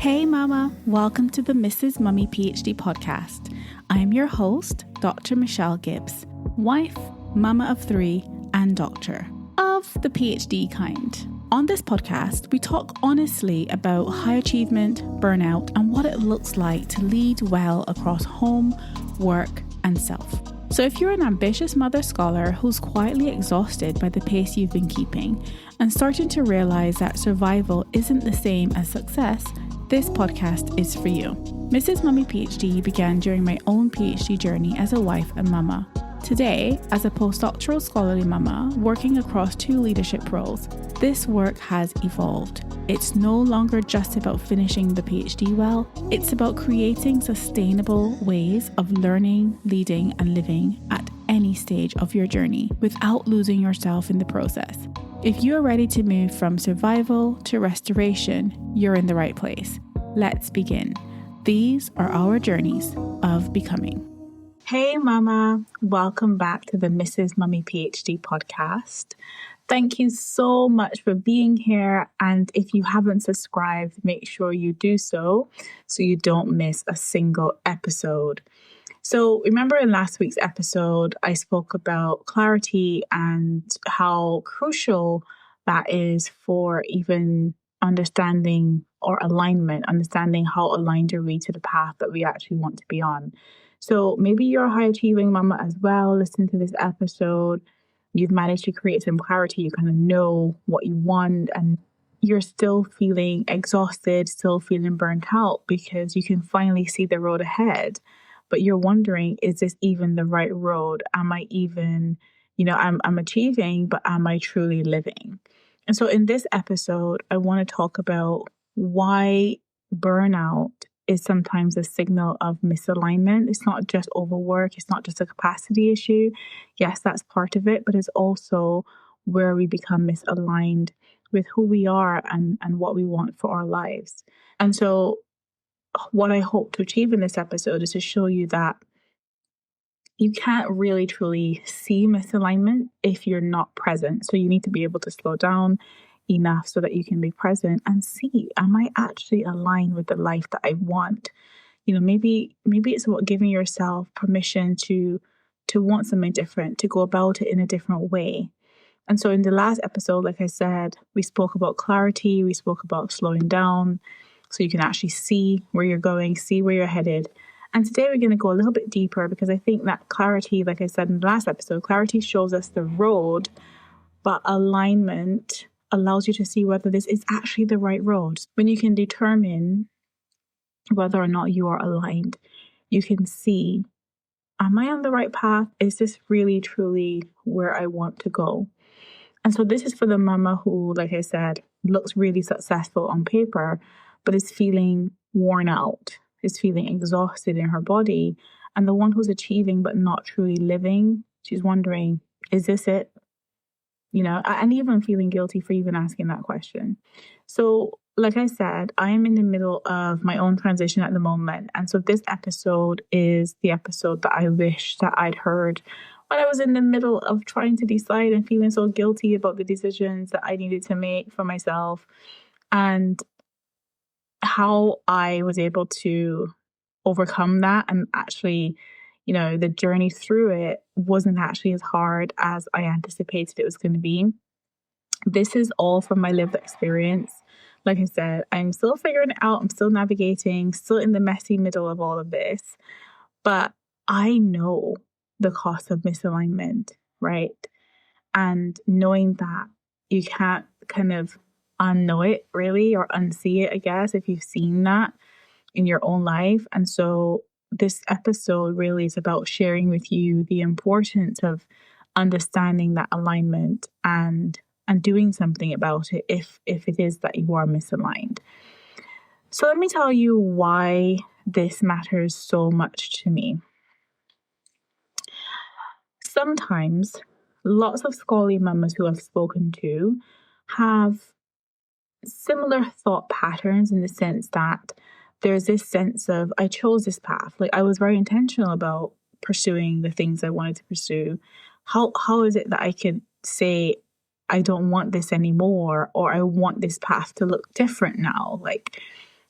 Hey Mama, welcome to the Mrs. Mummy PhD podcast. I am your host, Dr. Michelle Gibbs, wife, mama of 3, and doctor of the PhD kind. On this podcast, we talk honestly about high achievement, burnout, and what it looks like to lead well across home, work, and self. So if you're an ambitious mother scholar who's quietly exhausted by the pace you've been keeping and starting to realize that survival isn't the same as success, this podcast is for you. Mrs. Mummy PhD began during my own PhD journey as a wife and mama. Today, as a postdoctoral scholarly mama working across 2 leadership roles, this work has evolved. It's no longer just about finishing the PhD well, it's about creating sustainable ways of learning, leading, and living at any stage of your journey without losing yourself in the process. If you are ready to move from survival to restoration, you're in the right place. Let's begin. These are our journeys of becoming. Hey Mama, welcome back to the Mrs. Mummy PhD podcast. Thank you so much for being here, and if you haven't subscribed, make sure you do so you don't miss a single episode. So remember in last week's episode, I spoke about clarity and how crucial that is for even understanding or alignment, understanding how aligned are we to the path that we actually want to be on. So maybe you're a high achieving mama as well. Listen to this episode. You've managed to create some clarity. You kind of know what you want and you're still feeling exhausted, still feeling burnt out because you can finally see the road ahead. But you're wondering, is this even the right road? Am I even, I'm achieving, but am I truly living? And so in this episode, I want to talk about why burnout is sometimes a signal of misalignment. It's not just overwork. It's not just a capacity issue. Yes, that's part of it, but it's also where we become misaligned with who we are and what we want for our lives. And so what I hope to achieve in this episode is to show you that you can't really truly see misalignment if you're not present. So you need to be able to slow down enough so that you can be present and see, am I actually aligned with the life that I want? Maybe it's about giving yourself permission to want something different, to go about it in a different way. And so in the last episode, like I said, we spoke about clarity, we spoke about slowing down so you can actually see where you're going, see where you're headed. And today we're going to go a little bit deeper because I think that clarity, like I said in the last episode, clarity shows us the road, but alignment allows you to see whether this is actually the right road. When you can determine whether or not you are aligned, you can see, am I on the right path? Is this really, truly where I want to go? And so this is for the mama who, like I said, looks really successful on paper, but is feeling worn out, is feeling exhausted in her body. And the one who's achieving but not truly living, she's wondering, is this it? And even feeling guilty for even asking that question. So, like I said, I am in the middle of my own transition at the moment. And so this episode is the episode that I wish that I'd heard when I was in the middle of trying to decide and feeling so guilty about the decisions that I needed to make for myself and how I was able to overcome that and actually the journey through it wasn't actually as hard as I anticipated it was going to be. This is all from my lived experience. Like I said, I'm still figuring it out. I'm still navigating, still in the messy middle of all of this. But I know the cost of misalignment, right? And knowing that you can't kind of unknow it really or unsee it, I guess, if you've seen that in your own life. And so this episode really is about sharing with you the importance of understanding that alignment and doing something about it if it is that you are misaligned. So let me tell you why this matters so much to me. Sometimes lots of scholarly mamas who I've spoken to have similar thought patterns in the sense that there's this sense of, I chose this path. Like I was very intentional about pursuing the things I wanted to pursue. How is it that I could say, I don't want this anymore, or I want this path to look different now? Like,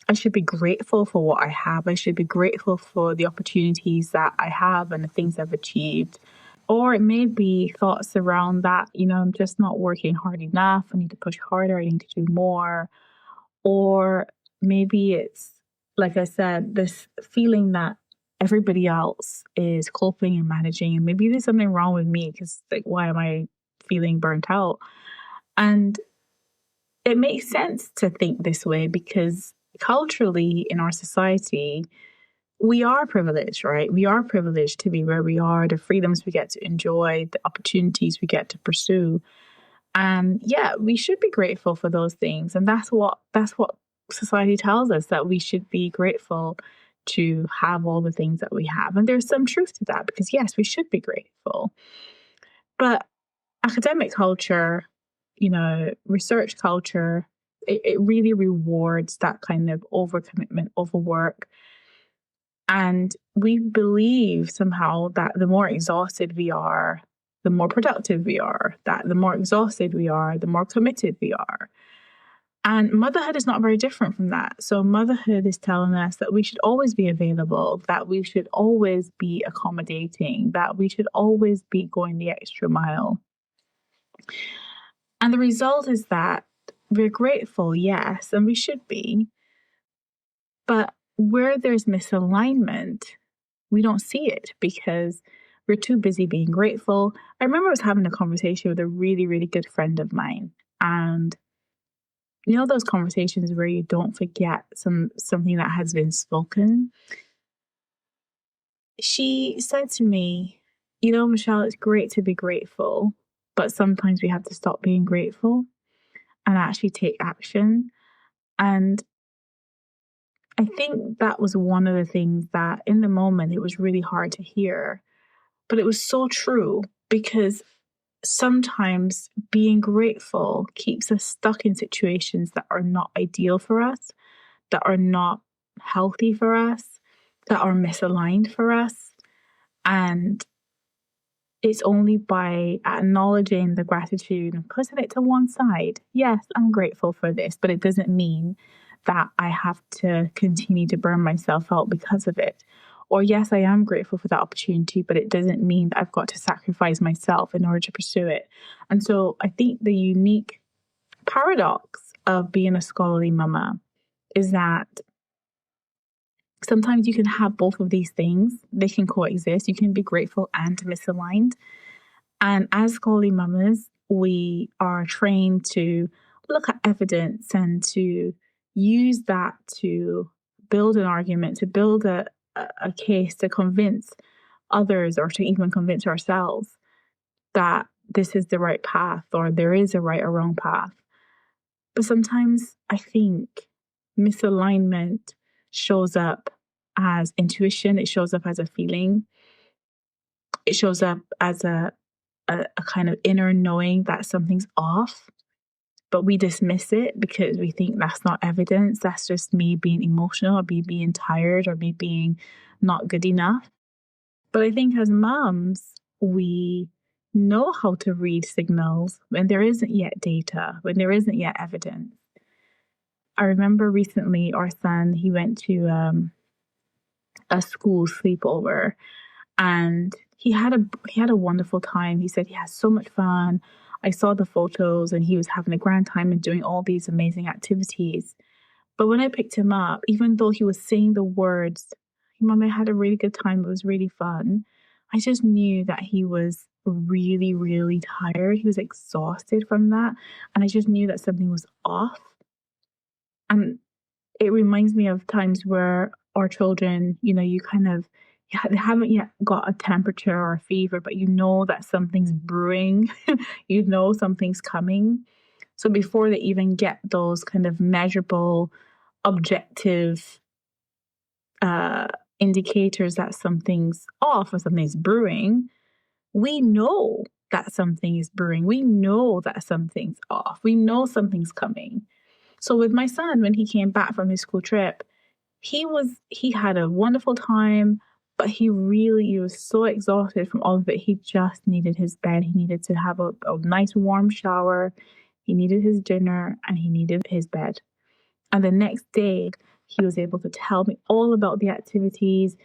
I should be grateful for what I have. I should be grateful for the opportunities that I have and the things I've achieved. Or it may be thoughts around that, I'm just not working hard enough. I need to push harder. I need to do more. Or maybe it's, like I said, this feeling that everybody else is coping and managing. And maybe there's something wrong with me because, like, why am I feeling burnt out? And it makes sense to think this way because culturally in our society, we are privileged, right? We are privileged to be where we are, the freedoms we get to enjoy, the opportunities we get to pursue. And yeah, we should be grateful for those things. And that's what society tells us, that we should be grateful to have all the things that we have. And there's some truth to that because yes, we should be grateful. But academic culture, research culture, it really rewards that kind of overcommitment, overwork. And we believe somehow that the more exhausted we are, the more productive we are, that the more exhausted we are, the more committed we are. And motherhood is not very different from that. So motherhood is telling us that we should always be available, that we should always be accommodating, that we should always be going the extra mile. And the result is that we're grateful, yes, and we should be. But where there's misalignment, we don't see it because we're too busy being grateful. I remember I was having a conversation with a really, really good friend of mine. And those conversations where you don't forget something that has been spoken. She said to me, Michelle, it's great to be grateful, but sometimes we have to stop being grateful and actually take action. And I think that was one of the things that in the moment it was really hard to hear, but it was so true because sometimes being grateful keeps us stuck in situations that are not ideal for us, that are not healthy for us, that are misaligned for us. And it's only by acknowledging the gratitude and putting it to one side. Yes, I'm grateful for this, but it doesn't mean that I have to continue to burn myself out because of it. Or yes, I am grateful for that opportunity, but it doesn't mean that I've got to sacrifice myself in order to pursue it. And so I think the unique paradox of being a scholarly mama is that sometimes you can have both of these things. They can coexist. You can be grateful and misaligned. And as scholarly mamas, we are trained to look at evidence and to use that to build an argument, to build a case, to convince others or to even convince ourselves that this is the right path or there is a right or wrong path. But sometimes I think misalignment shows up as intuition. It shows up as a feeling. It shows up as a kind of inner knowing that something's off, but we dismiss it because we think that's not evidence. That's just me being emotional or me being tired or me being not good enough. But I think as moms, we know how to read signals when there isn't yet data, when there isn't yet evidence. I remember recently our son, he went to a school sleepover and he had a wonderful time. He said he had so much fun. I saw the photos and he was having a grand time and doing all these amazing activities. But when I picked him up, even though he was saying the words, Mom, I had a really good time, it was really fun, I just knew that he was really, really tired. He was exhausted from that. And I just knew that something was off. And it reminds me of times where our children, you kind of, they haven't yet got a temperature or a fever, but you know that something's brewing, something's coming. So before they even get those kind of measurable, objective indicators that something's off or something's brewing, we know that something is brewing. We know that something's off. We know something's coming. So with my son, when he came back from his school trip, he had a wonderful time, but he was so exhausted from all of it. He just needed his bed. He needed to have a nice warm shower. He needed his dinner and he needed his bed. And the next day, He was able to tell me all about the activities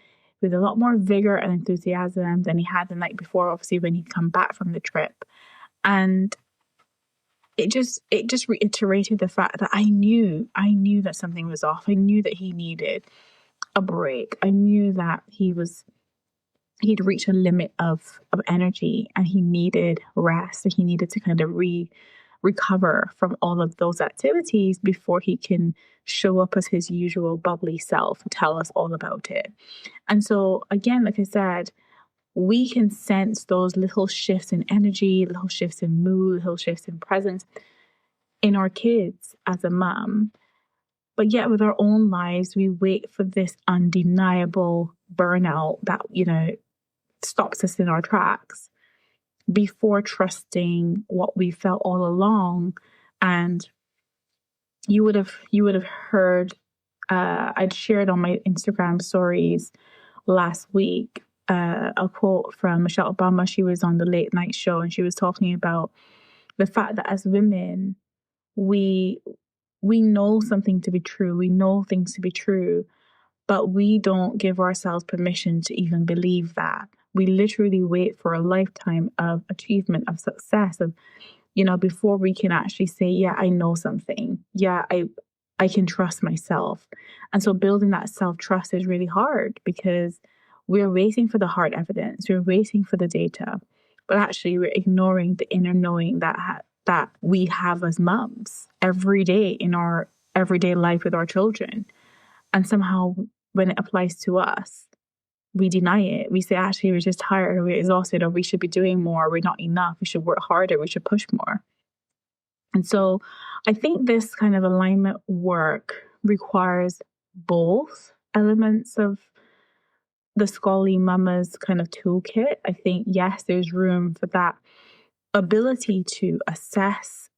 with a lot more vigor and enthusiasm than he had the night before, obviously, when he'd come back from the trip. And it just reiterated the fact that I knew that something was off. I knew that he needed a break. I knew that he'd reached a limit of energy and he needed rest. And he needed to kind of recover from all of those activities before he can show up as his usual bubbly self and tell us all about it. And so again, like I said, we can sense those little shifts in energy, little shifts in mood, little shifts in presence in our kids as a mom. But yet with our own lives, we wait for this undeniable burnout that, stops us in our tracks before trusting what we felt all along. And you would have heard, I'd shared on my Instagram stories last week, a quote from Michelle Obama. She was on the late night show and she was talking about the fact that as women, we know something to be true. We know things to be true, but we don't give ourselves permission to even believe that. We literally wait for a lifetime of achievement, of success, of, before we can actually say, yeah, I know something. Yeah, I can trust myself. And so building that self-trust is really hard because we're waiting for the hard evidence. We're waiting for the data, but actually we're ignoring the inner knowing that we have as moms every day in our everyday life with our children. And somehow when it applies to us, we deny it. We say, actually, we're just tired or we're exhausted or we should be doing more. We're not enough. We should work harder. We should push more. And so I think this kind of alignment work requires both elements of the Scully Mama's kind of toolkit. I think, yes, there's room for that ability to assess,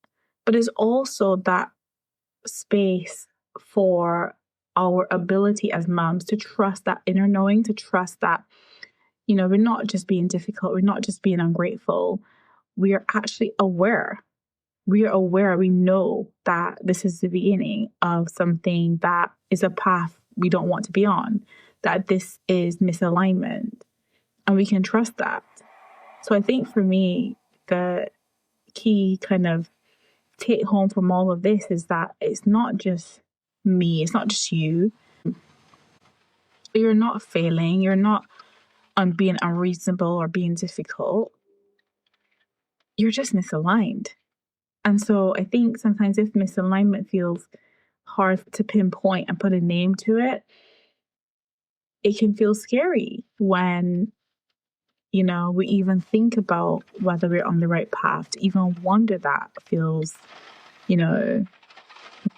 but there's also that space for our ability as moms to trust that inner knowing, to trust that, we're not just being difficult, we're not just being ungrateful, we are actually aware. We are aware, we know that this is the beginning of something that is a path we don't want to be on, that this is misalignment, and we can trust that. So I think for me, the key kind of take home from all of this is that it's not just me, it's not just you. You're not failing, you're not being unreasonable or being difficult. You're just misaligned. And so I think sometimes if misalignment feels hard to pinpoint and put a name to it, it can feel scary when, we even think about whether we're on the right path. To even wonder that feels,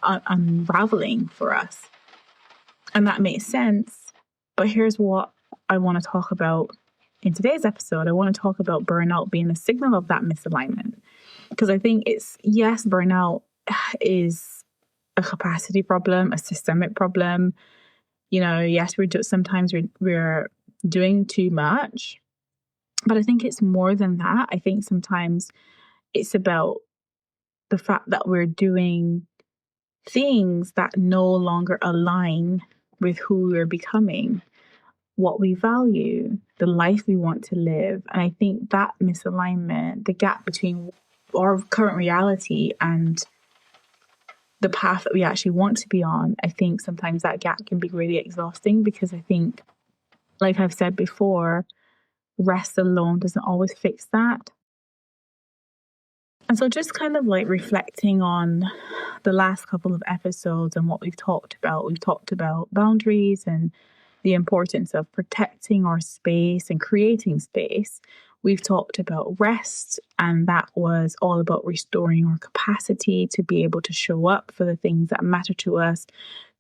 unraveling for us. And that makes sense. But here's what I want to talk about in today's episode. I want to talk about burnout being a signal of that misalignment. Because I think yes, burnout is a capacity problem, a systemic problem. Yes, sometimes we're doing too much. But I think it's more than that. I think sometimes it's about the fact that we're doing things that no longer align with who we're becoming, what we value, the life we want to live. And I think that misalignment, the gap between our current reality and the path that we actually want to be on, I think sometimes that gap can be really exhausting because I think, like I've said before, rest alone doesn't always fix that. And so just kind of like reflecting on the last couple of episodes and what we've talked about boundaries and the importance of protecting our space and creating space. We've talked about rest, and that was all about restoring our capacity to be able to show up for the things that matter to us,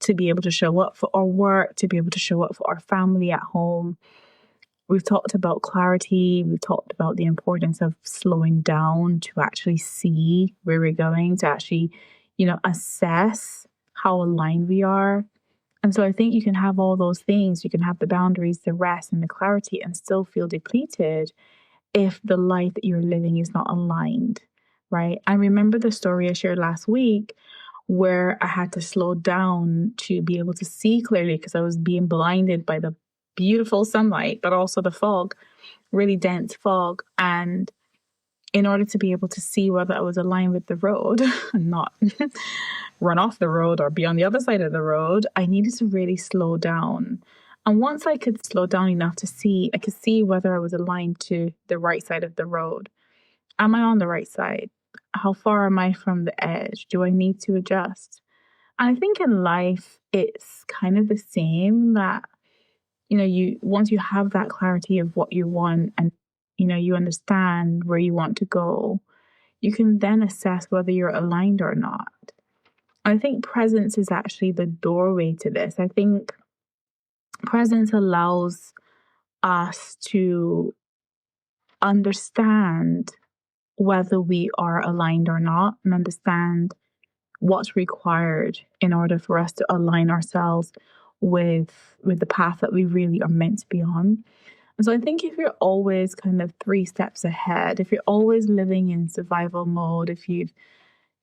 to be able to show up for our work, to be able to show up for our family at home. We've talked about clarity. We've talked about the importance of slowing down to actually see where we're going, to actually, assess how aligned we are. And so I think you can have all those things. You can have the boundaries, the rest, and the clarity and still feel depleted if the life that you're living is not aligned, right? I remember the story I shared last week where I had to slow down to be able to see clearly because I was being blinded by the beautiful sunlight, but also the fog, really dense fog. And in order to be able to see whether I was aligned with the road and not run off the road or be on the other side of the road, I needed to really slow down. And once I could slow down enough to see, I could see whether I was aligned to the right side of the road. Am I on the right side? How far am I from the edge? Do I need to adjust? And I think in life, it's kind of the same that, once you have that clarity of what you want and, you understand where you want to go, you can then assess whether you're aligned or not. I think presence is actually the doorway to this. I think presence allows us to understand whether we are aligned or not and understand what's required in order for us to align ourselves with the path that we really are meant to be on. And so I think if you're always kind of 3 steps ahead, if you're always living in survival mode, if you're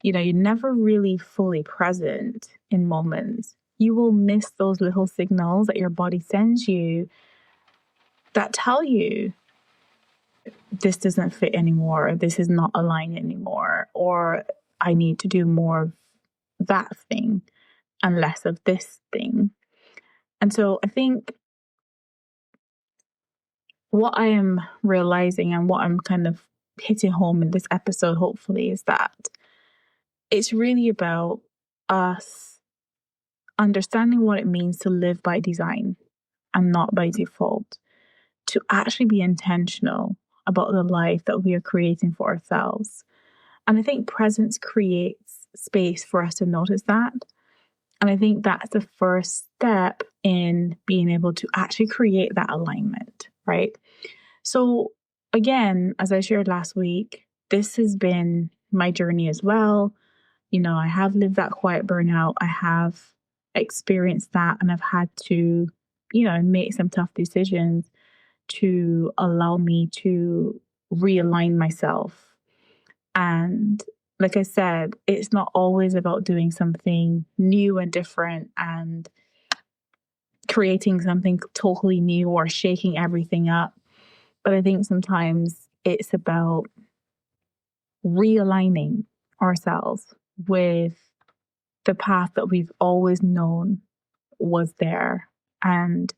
never really fully present in moments, you will miss those little signals that your body sends you that tell you this doesn't fit anymore, this is not aligned anymore, or I need to do more of that thing and less of this thing. And so I think what I am realizing and what I'm kind of hitting home in this episode, hopefully, is that it's really about us understanding what it means to live by design and not by default, to actually be intentional about the life that we are creating for ourselves. And I think presence creates space for us to notice that. And I think that's the first step in being able to actually create that alignment, right? So again, as I shared last week, this has been my journey as well. I have lived that quiet burnout. I have experienced that, and I've had to, make some tough decisions to allow me to realign myself. And like I said, it's not always about doing something new and different and creating something totally new or shaking everything up. But I think sometimes it's about realigning ourselves with the path that we've always known was there. And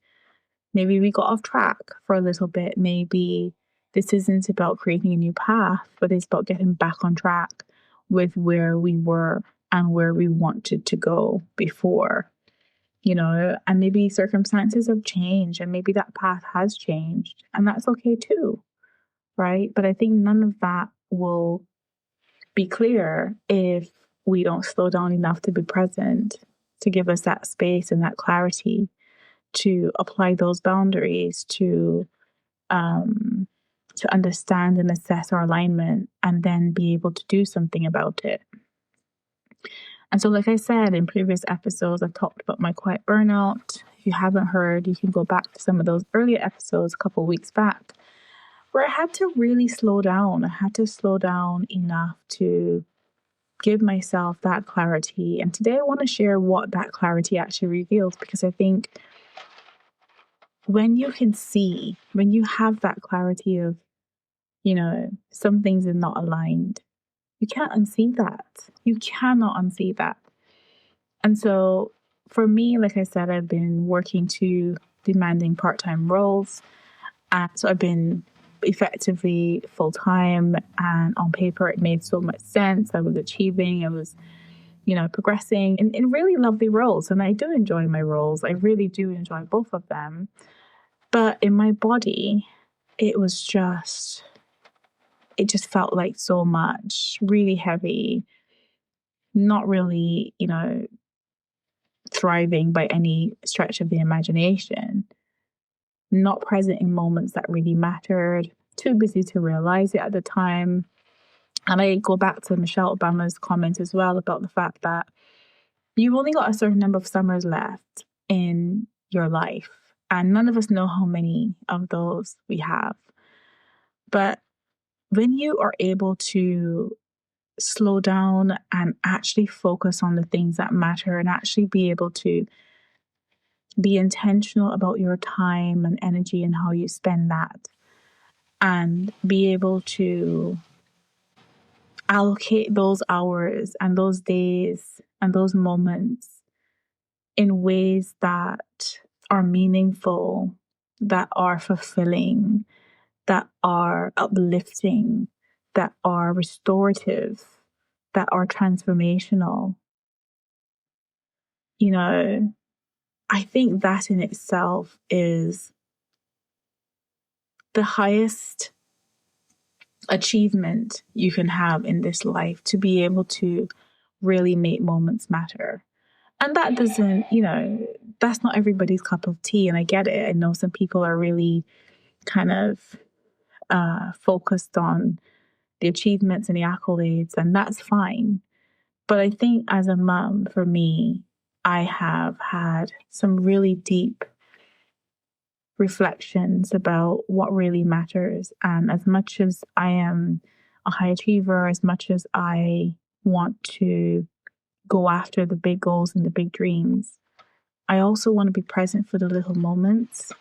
maybe we got off track for a little bit. Maybe this isn't about creating a new path, but it's about getting back on track with where we were and where we wanted to go before, and maybe circumstances have changed and maybe that path has changed, and that's okay too, right? But I think none of that will be clear if we don't slow down enough to be present, to give us that space and that clarity to apply those boundaries, to understand and assess our alignment and then be able to do something about it. And so, like I said in previous episodes, I've talked about my quiet burnout. If you haven't heard, you can go back to some of those earlier episodes a couple of weeks back, where I had to really slow down. I had to slow down enough to give myself that clarity. And today I want to share what that clarity actually reveals, because I think when you can see, when you have that clarity of, some things are not aligned, you can't unsee that. You cannot unsee that. And so for me, like I said, I've been working 2 demanding part-time roles. And so I've been effectively full-time, and on paper it made so much sense. I was achieving, I was, progressing in really lovely roles. And I do enjoy my roles. I really do enjoy both of them. But in my body, it just felt like so much, really heavy, not really, thriving by any stretch of the imagination, not present in moments that really mattered, too busy to realize it at the time. And I go back to Michelle Obama's comment as well about the fact that you've only got a certain number of summers left in your life, and none of us know how many of those we have. But when you are able to slow down and actually focus on the things that matter and actually be able to be intentional about your time and energy and how you spend that, and be able to allocate those hours and those days and those moments in ways that are meaningful, that are fulfilling, that are uplifting, that are restorative, that are transformational. You know, I think that in itself is the highest achievement you can have in this life, to be able to really make moments matter. And that doesn't, that's not everybody's cup of tea. And I get it. I know some people are really kind of focused on the achievements and the accolades, and that's fine. But I think as a mom, for me, I have had some really deep reflections about what really matters. And as much as I am a high achiever, as much as I want to go after the big goals and the big dreams, I also want to be present for the little moments.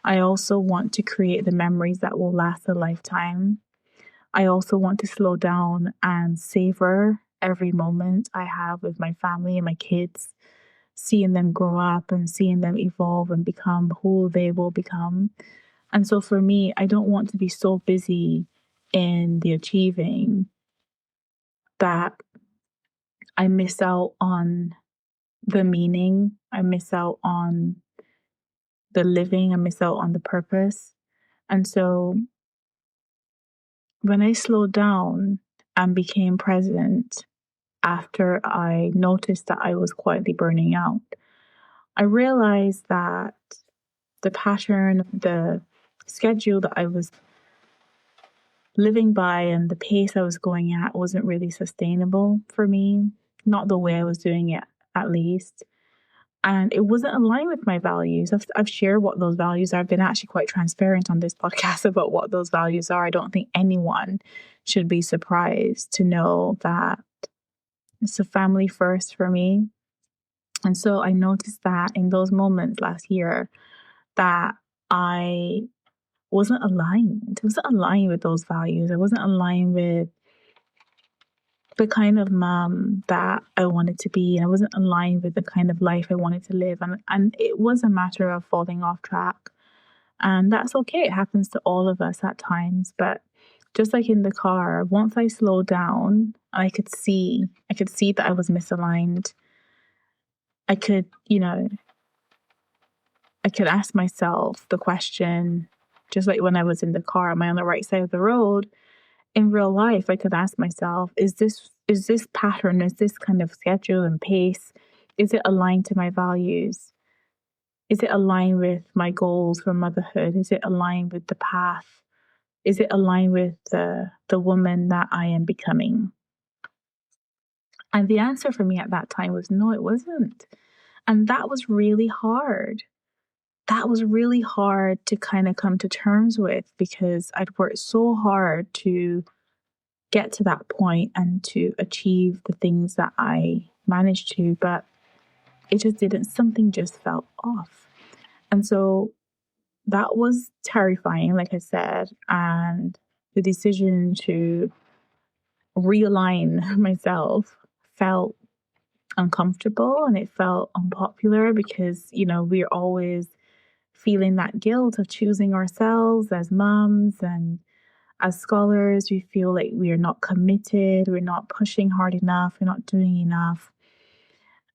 I also want to create the memories that will last a lifetime. I also want to slow down and savor every moment I have with my family and my kids, seeing them grow up and seeing them evolve and become who they will become. And so for me, I don't want to be so busy in the achieving that I miss out on the meaning, I miss out on the living, I miss out on the purpose. And so when I slowed down and became present after I noticed that I was quietly burning out, I realized that the pattern, the schedule that I was living by and the pace I was going at wasn't really sustainable for me, not the way I was doing it, at least. And it wasn't aligned with my values. I've shared what those values are. I've been actually quite transparent on this podcast about what those values are. I don't think anyone should be surprised to know that it's a family first for me. And so I noticed that in those moments last year that I wasn't aligned. I wasn't aligned with those values. I wasn't aligned with the kind of mom that I wanted to be. And I wasn't aligned with the kind of life I wanted to live. And it was a matter of falling off track. And that's okay. It happens to all of us at times. But just like in the car, once I slowed down, I could see that I was misaligned. I could ask myself the question, just like when I was in the car, am I on the right side of the road? In real life, I could ask myself, is this pattern, is this kind of schedule and pace, is it aligned to my values? Is it aligned with my goals for motherhood? Is it aligned with the path? Is it aligned with the woman that I am becoming? And the answer for me at that time was no, it wasn't. And that was really hard. That was really hard to kind of come to terms with, because I'd worked so hard to get to that point and to achieve the things that I managed to, but it just didn't, something just felt off. And so that was terrifying, like I said, and the decision to realign myself felt uncomfortable and it felt unpopular, because, we're always feeling that guilt of choosing ourselves as moms, and as scholars, we feel like we are not committed, we're not pushing hard enough, we're not doing enough.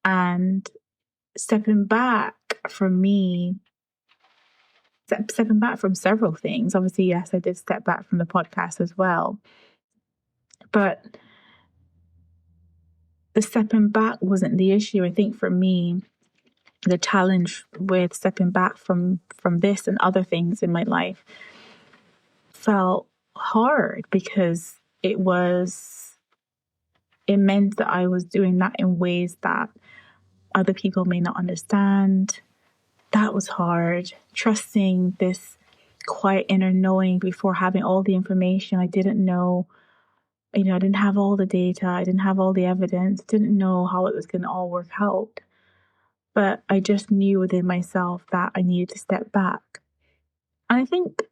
And stepping back from several things. Obviously, yes, I did step back from the podcast as well. But the stepping back wasn't the issue. I think for me, the challenge with stepping back from this and other things in my life felt hard, because it meant that I was doing that in ways that other people may not understand. That was hard. Trusting this quiet inner knowing before having all the information. I didn't know I didn't have all the data. I didn't have all the evidence. Didn't know how it was going to all work out. But I just knew within myself that I needed to step back. And I think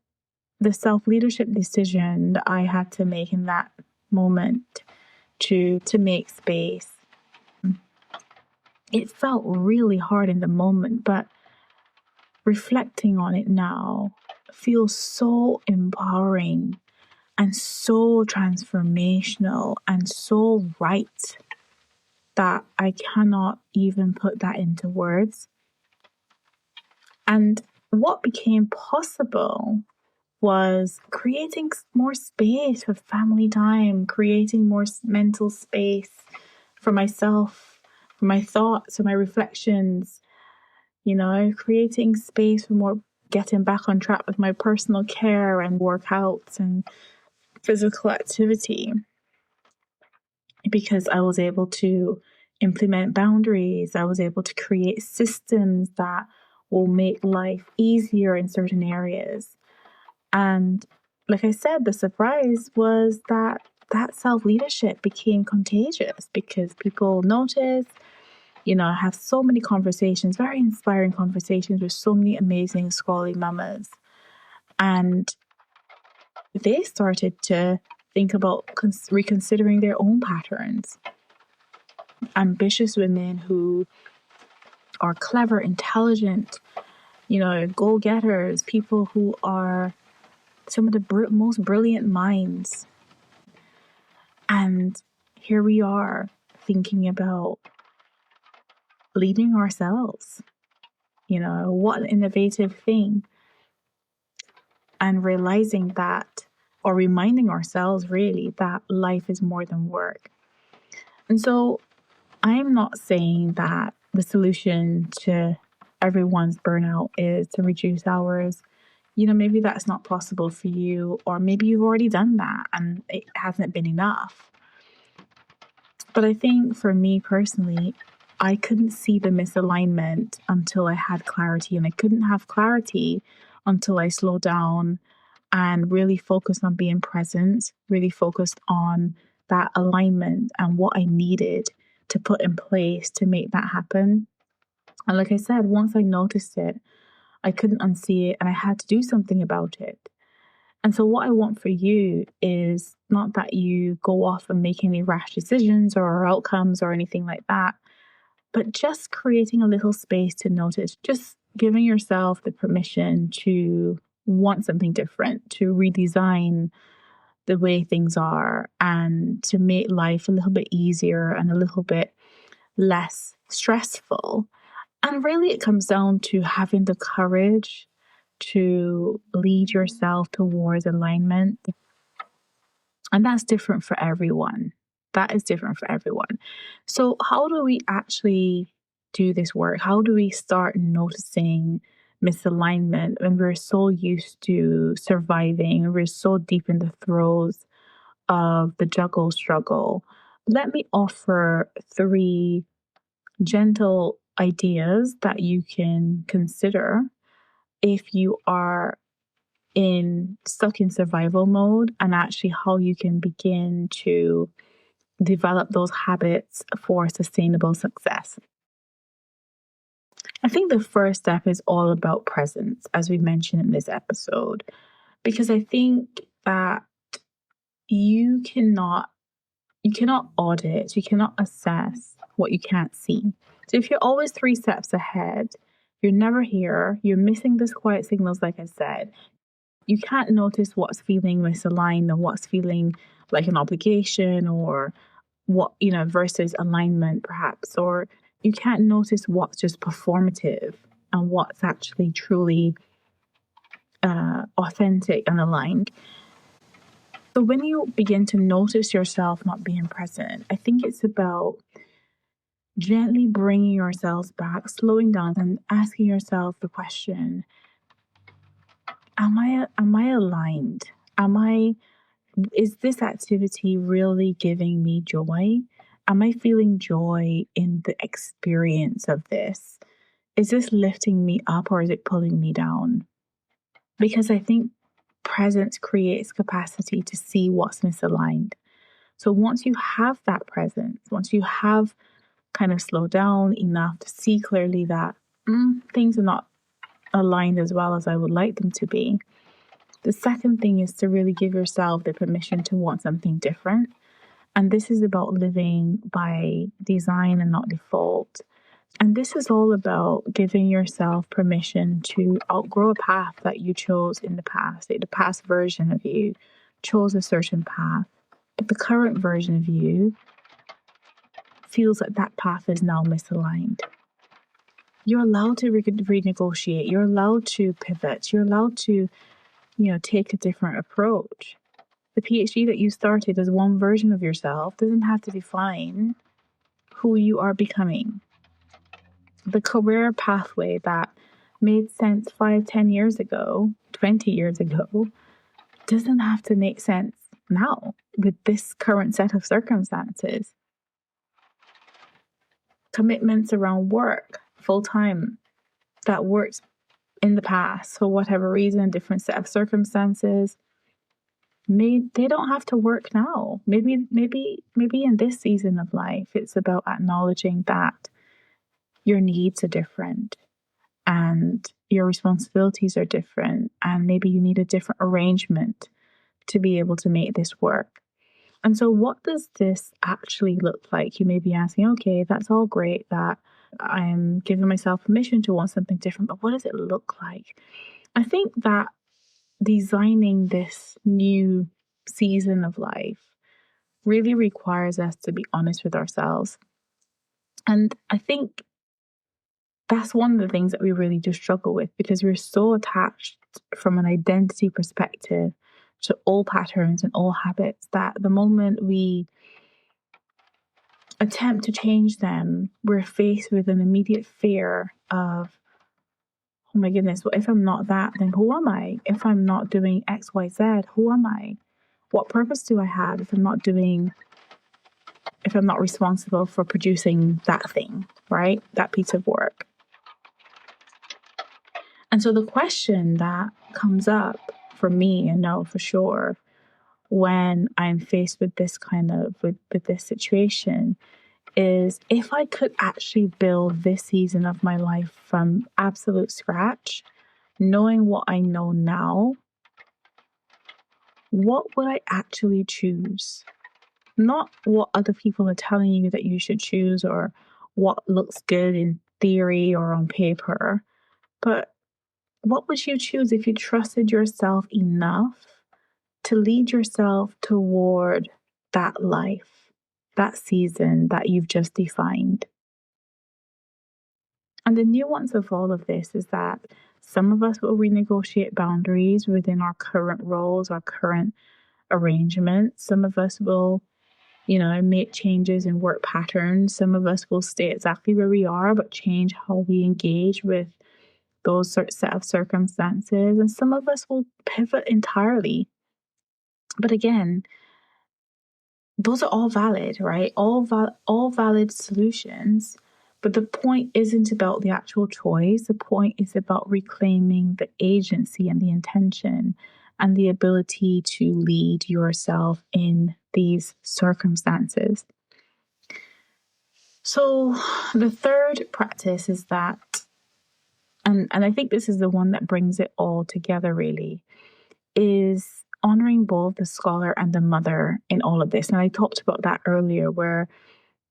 the self-leadership decision that I had to make in that moment to make space, it felt really hard in the moment, but reflecting on it now feels so empowering and so transformational and so right that I cannot even put that into words. And what became possible was creating more space for family time, creating more mental space for myself, for my thoughts, for my reflections, creating space for more getting back on track with my personal care and workouts and physical activity, because I was able to implement boundaries. I was able to create systems that will make life easier in certain areas. And like I said, the surprise was that self-leadership became contagious because people noticed. I have so many conversations, very inspiring conversations with so many amazing scholarly mamas. And they started to think about reconsidering their own patterns. Ambitious women who are clever, intelligent, go-getters, people who are some of the most brilliant minds. And here we are thinking about leading ourselves. What an innovative thing. And realizing that, or reminding ourselves really, that life is more than work. And so I'm not saying that the solution to everyone's burnout is to reduce hours. Maybe that's not possible for you, or maybe you've already done that and it hasn't been enough. But I think for me personally, I couldn't see the misalignment until I had clarity, and I couldn't have clarity until I slowed down and really focused on being present, really focused on that alignment and what I needed to put in place to make that happen. And like I said, once I noticed it, I couldn't unsee it and I had to do something about it. And so what I want for you is not that you go off and make any rash decisions or outcomes or anything like that, but just creating a little space to notice, just giving yourself the permission to want something different, to redesign the way things are and to make life a little bit easier and a little bit less stressful. And really it comes down to having the courage to lead yourself towards alignment. And that's different for everyone. That is different for everyone. So how do we actually do this work? How do we start noticing misalignment when we're so used to surviving? We're so deep in the throes of the juggle struggle. Let me offer 3 gentle ideas that you can consider if you are stuck in survival mode, and actually how you can begin to develop those habits for sustainable success. I think the first step is all about presence, as we mentioned in this episode, because I think that you cannot audit, you cannot assess what you can't see. So if you're always 3 steps ahead, you're never here, you're missing those quiet signals, like I said. You can't notice what's feeling misaligned and what's feeling like an obligation, or what, versus alignment perhaps, or you can't notice what's just performative and what's actually truly authentic and aligned. So when you begin to notice yourself not being present, I think it's about gently bringing yourselves back, slowing down and asking yourself the question, am I aligned? Is this activity really giving me joy? Am I feeling joy in the experience of this? Is this lifting me up or is it pulling me down? Because I think presence creates capacity to see what's misaligned. So once you have that presence, once you have kind of slowed down enough to see clearly that things are not aligned as well as I would like them to be, the second thing is to really give yourself the permission to want something different. And this is about living by design and not default. And this is all about giving yourself permission to outgrow a path that you chose in the past. The past version of you chose a certain path, but the current version of you feels like that path is now misaligned. You're allowed to renegotiate. You're allowed to pivot. You're allowed to, take a different approach. The PhD that you started as one version of yourself doesn't have to define who you are becoming. The career pathway that made sense 5, 10 years ago, 20 years ago, doesn't have to make sense now with this current set of circumstances. Commitments around work, full-time, that worked in the past for whatever reason, different set of circumstances, they don't have to work now. Maybe in this season of life, it's about acknowledging that your needs are different and your responsibilities are different, and maybe you need a different arrangement to be able to make this work. And so what does this actually look like? You may be asking, okay, that's all great that I'm giving myself permission to want something different, but what does it look like? I think that designing this new season of life really requires us to be honest with ourselves. And I think that's one of the things that we really do struggle with, because we're so attached from an identity perspective to all patterns and all habits that the moment we attempt to change them, we're faced with an immediate fear of, oh my goodness, well, if I'm not that, then who am I? If I'm not doing X, Y, Z, who am I? What purpose do I have if I'm not responsible for producing that thing, right? That piece of work. And so the question that comes up for me, and know for sure, when I'm faced with this with this situation, is if I could actually build this season of my life from absolute scratch, knowing what I know now, what would I actually choose? Not what other people are telling you that you should choose or what looks good in theory or on paper, but what would you choose if you trusted yourself enough to lead yourself toward that life, that season that you've just defined? And the nuance of all of this is that some of us will renegotiate boundaries within our current roles, our current arrangements. Some of us will, make changes in work patterns. Some of us will stay exactly where we are, but change how we engage with those set of circumstances. And some of us will pivot entirely. But again, those are all valid, right? All valid solutions. But the point isn't about the actual choice. The point is about reclaiming the agency and the intention and the ability to lead yourself in these circumstances. So the third practice is that, and I think this is the one that brings it all together really, is honoring both the scholar and the mother in all of this. And I talked about that earlier, where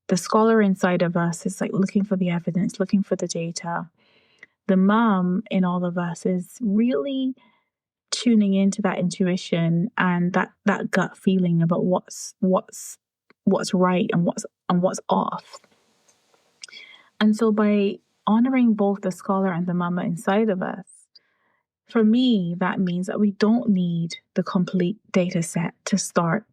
the scholar inside of us is like looking for the evidence, looking for the data. The mom in all of us is really tuning into that intuition and that gut feeling about what's right and what's off. And so by honoring both the scholar and the mama inside of us, for me, that means that we don't need the complete data set to start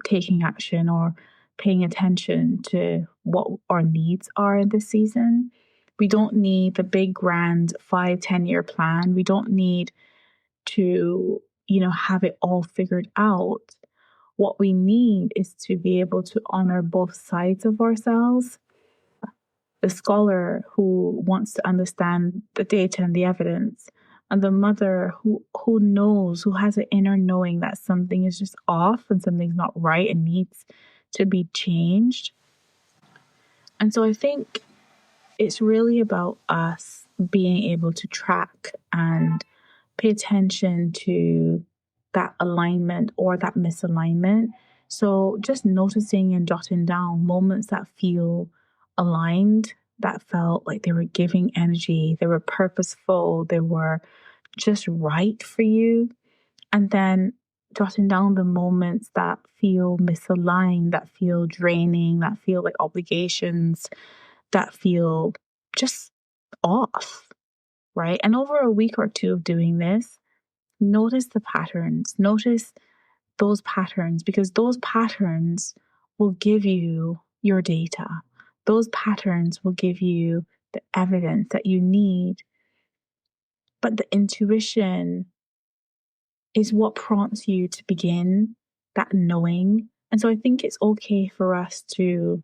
taking action or paying attention to what our needs are in this season. We don't need the big, grand 5-10-year plan. We don't need to, have it all figured out. What we need is to be able to honor both sides of ourselves. The scholar who wants to understand the data and the evidence, and the mother who knows, who has an inner knowing that something is just off and something's not right and needs to be changed. And so I think it's really about us being able to track and pay attention to that alignment or that misalignment. So just noticing and jotting down moments that feel aligned, that felt like they were giving energy, they were purposeful, they were just right for you. And then jotting down the moments that feel misaligned, that feel draining, that feel like obligations, that feel just off, right? And over a week or two of doing this, notice the patterns, notice those patterns, because those patterns will give you your data. Those patterns will give you the evidence that you need. But the intuition is what prompts you to begin that knowing. And so I think it's okay for us to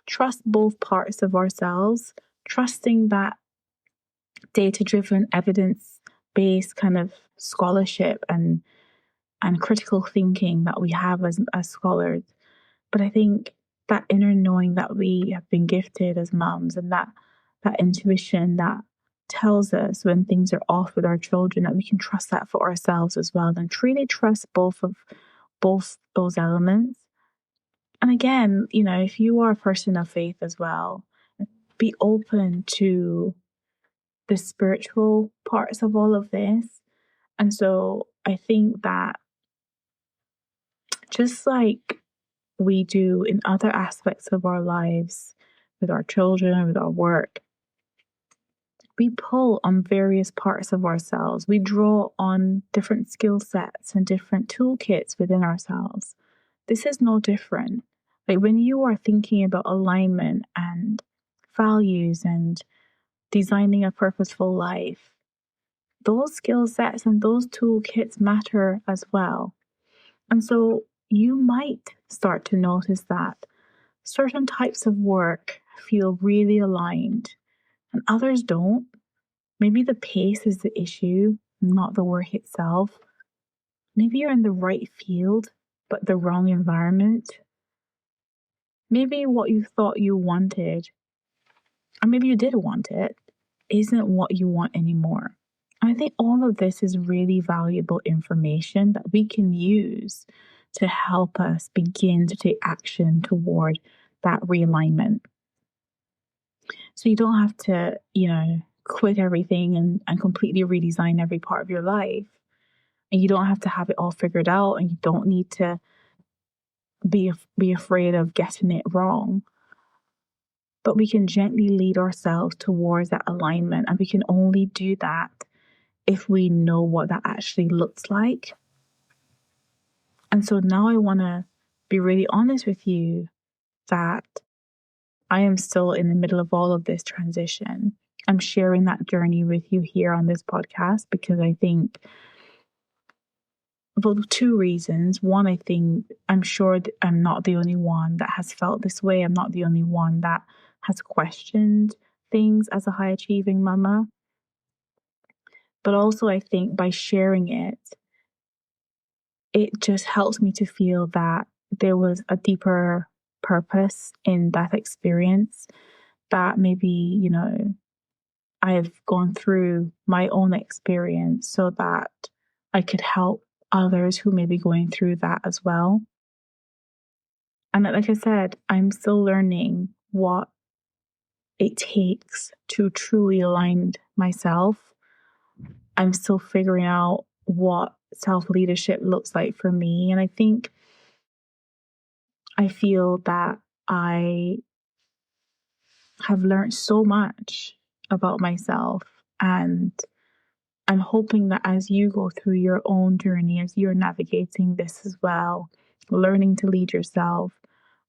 trust both parts of ourselves, trusting that data-driven, evidence-based kind of scholarship and critical thinking that we have as scholars. But I think that inner knowing that we have been gifted as mums, and that intuition that tells us when things are off with our children, that we can trust that for ourselves as well, and truly trust both those elements. And again, if you are a person of faith as well, be open to the spiritual parts of all of this. And so I think that just like we do in other aspects of our lives, with our children, with our work, we pull on various parts of ourselves. We draw on different skill sets and different toolkits within ourselves. This is no different. Like when you are thinking about alignment and values and designing a purposeful life, those skill sets and those toolkits matter as well. And so you might start to notice that certain types of work feel really aligned and others don't. Maybe the pace is the issue, not the work itself. Maybe you're in the right field, but the wrong environment. Maybe what you thought you wanted, or maybe you did want it, isn't what you want anymore. And I think all of this is really valuable information that we can use to help us begin to take action toward that realignment. So you don't have to, quit everything and completely redesign every part of your life. And you don't have to have it all figured out, and you don't need to be afraid of getting it wrong. But we can gently lead ourselves towards that alignment, and we can only do that if we know what that actually looks like. And so now I want to be really honest with you that I am still in the middle of all of this transition. I'm sharing that journey with you here on this podcast because I think, for two reasons. One, I think I'm sure that I'm not the only one that has felt this way. I'm not the only one that has questioned things as a high achieving mama. But also I think by sharing it, it just helps me to feel that there was a deeper purpose in that experience, that maybe, I've gone through my own experience so that I could help others who may be going through that as well. And like I said, I'm still learning what it takes to truly align myself. I'm still figuring out what self-leadership looks like for me. And I feel that I have learned so much about myself, and I'm hoping that as you go through your own journey, as you're navigating this as well, learning to lead yourself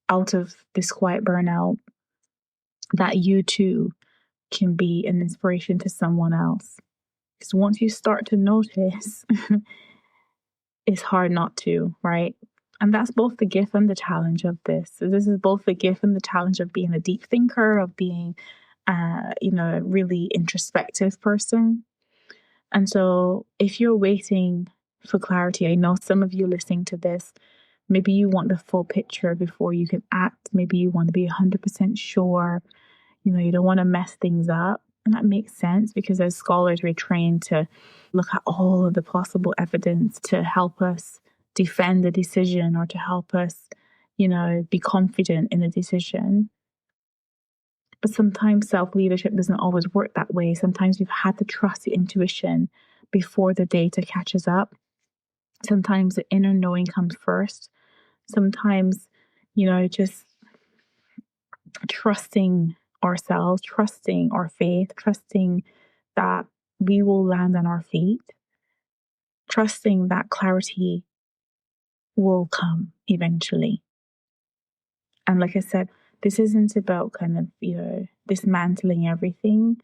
out of this quiet burnout, that you too can be an inspiration to someone else. Because once you start to notice, it's hard not to, right? And that's both the gift and the challenge of this. So this is both the gift and the challenge of being a deep thinker, of being, a really introspective person. And so if you're waiting for clarity, I know some of you listening to this Maybe you want the full picture before you can act. Maybe you want to be 100% sure. You don't want to mess things up. And that makes sense because as scholars, we're trained to look at all of the possible evidence to help us defend the decision or to help us, be confident in a decision. But sometimes self-leadership doesn't always work that way. Sometimes you've had to trust your intuition before the data catches up. Sometimes the inner knowing comes first. Sometimes, just trusting ourselves, trusting our faith, trusting that we will land on our feet, trusting that clarity will come eventually. And like I said, this isn't about kind of, dismantling everything,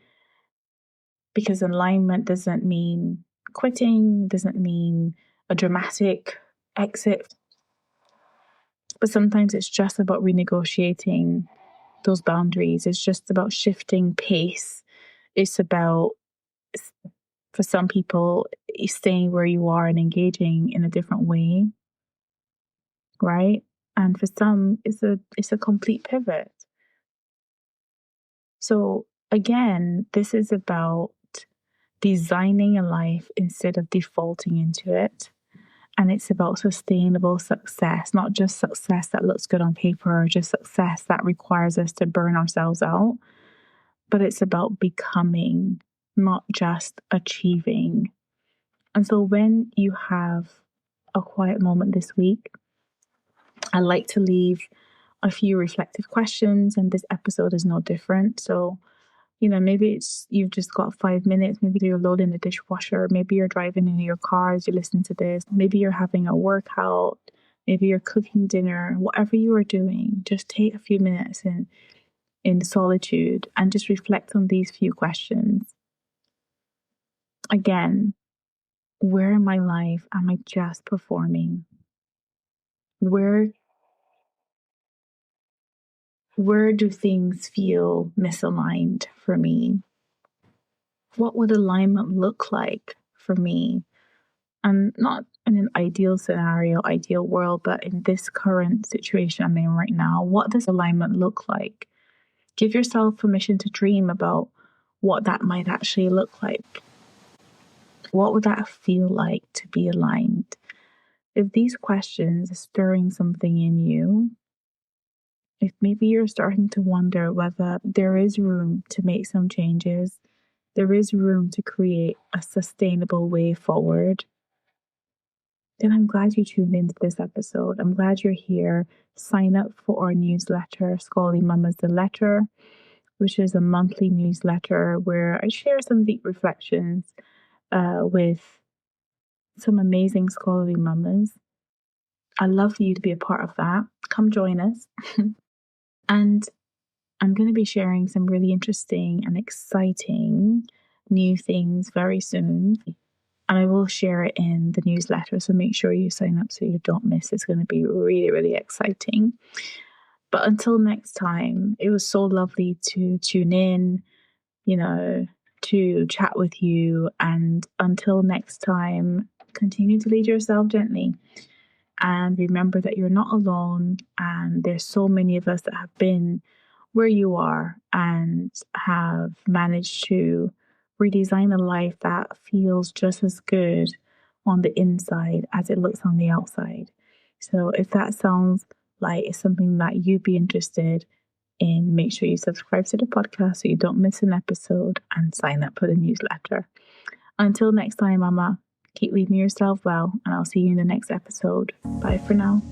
because alignment doesn't mean quitting, doesn't mean a dramatic exit. But sometimes it's just about renegotiating those boundaries. It's just about shifting pace. It's about, for some people, staying where you are and engaging in a different way, right? And for some, it's a complete pivot. So again, this is about designing a life instead of defaulting into it. And it's about sustainable success, not just success that looks good on paper or just success that requires us to burn ourselves out. But it's about becoming, not just achieving. And so when you have a quiet moment this week, I like to leave a few reflective questions, and this episode is no different. So, maybe you've just got 5 minutes. Maybe you're loading the dishwasher. Maybe you're driving in your car as you listen to this. Maybe you're having a workout. Maybe you're cooking dinner. Whatever you are doing, just take a few minutes in solitude and just reflect on these few questions. Again, where in my life am I just performing? Where do things feel misaligned for me? What would alignment look like for me? And not in an ideal scenario, ideal world, but in this current situation I'm in right now, what does alignment look like? Give yourself permission to dream about what that might actually look like. What would that feel like to be aligned? If these questions are stirring something in you, if maybe you're starting to wonder whether there is room to make some changes, there is room to create a sustainable way forward, then I'm glad you tuned into this episode. I'm glad you're here. Sign up for our newsletter, Scholarly Mamas The Letter, which is a monthly newsletter where I share some deep reflections with some amazing scholarly mamas. I'd love for you to be a part of that. Come join us. And I'm going to be sharing some really interesting and exciting new things very soon. And I will share it in the newsletter. So make sure you sign up so you don't miss. It's going to be really, really exciting. But until next time, it was so lovely to tune in, to chat with you. And until next time, continue to lead yourself gently. And remember that you're not alone. And there's so many of us that have been where you are and have managed to redesign a life that feels just as good on the inside as it looks on the outside. So if that sounds like it's something that you'd be interested in, make sure you subscribe to the podcast so you don't miss an episode and sign up for the newsletter. Until next time, Mama, keep leading yourself well, and I'll see you in the next episode. Bye for now.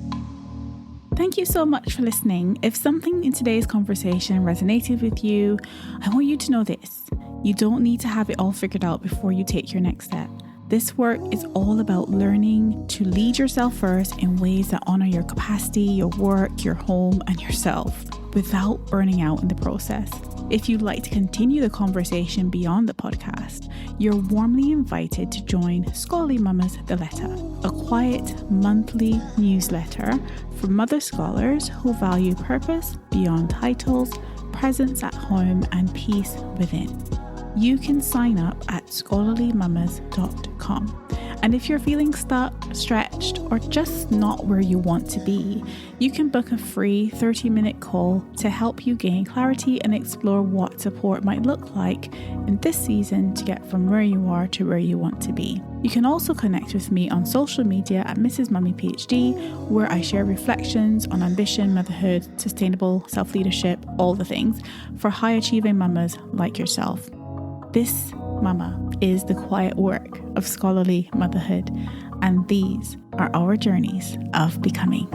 Thank you so much for listening. If something in today's conversation resonated with you, I want you to know this. You don't need to have it all figured out before you take your next step. This work is all about learning to lead yourself first in ways that honor your capacity, your work, your home, and yourself without burning out in the process. If you'd like to continue the conversation beyond the podcast, you're warmly invited to join Scholarly Mamas The Letter, a quiet monthly newsletter for mother scholars who value purpose beyond titles, presence at home, and peace within. You can sign up at scholarlymamas.com. And if you're feeling stuck, stretched, or just not where you want to be, you can book a free 30-minute call to help you gain clarity and explore what support might look like in this season to get from where you are to where you want to be. You can also connect with me on social media at Mrs. Mummy PhD, where I share reflections on ambition, motherhood, sustainable self-leadership, all the things for high-achieving mamas like yourself. This, mama, is the quiet work of scholarly motherhood, and these are our journeys of becoming.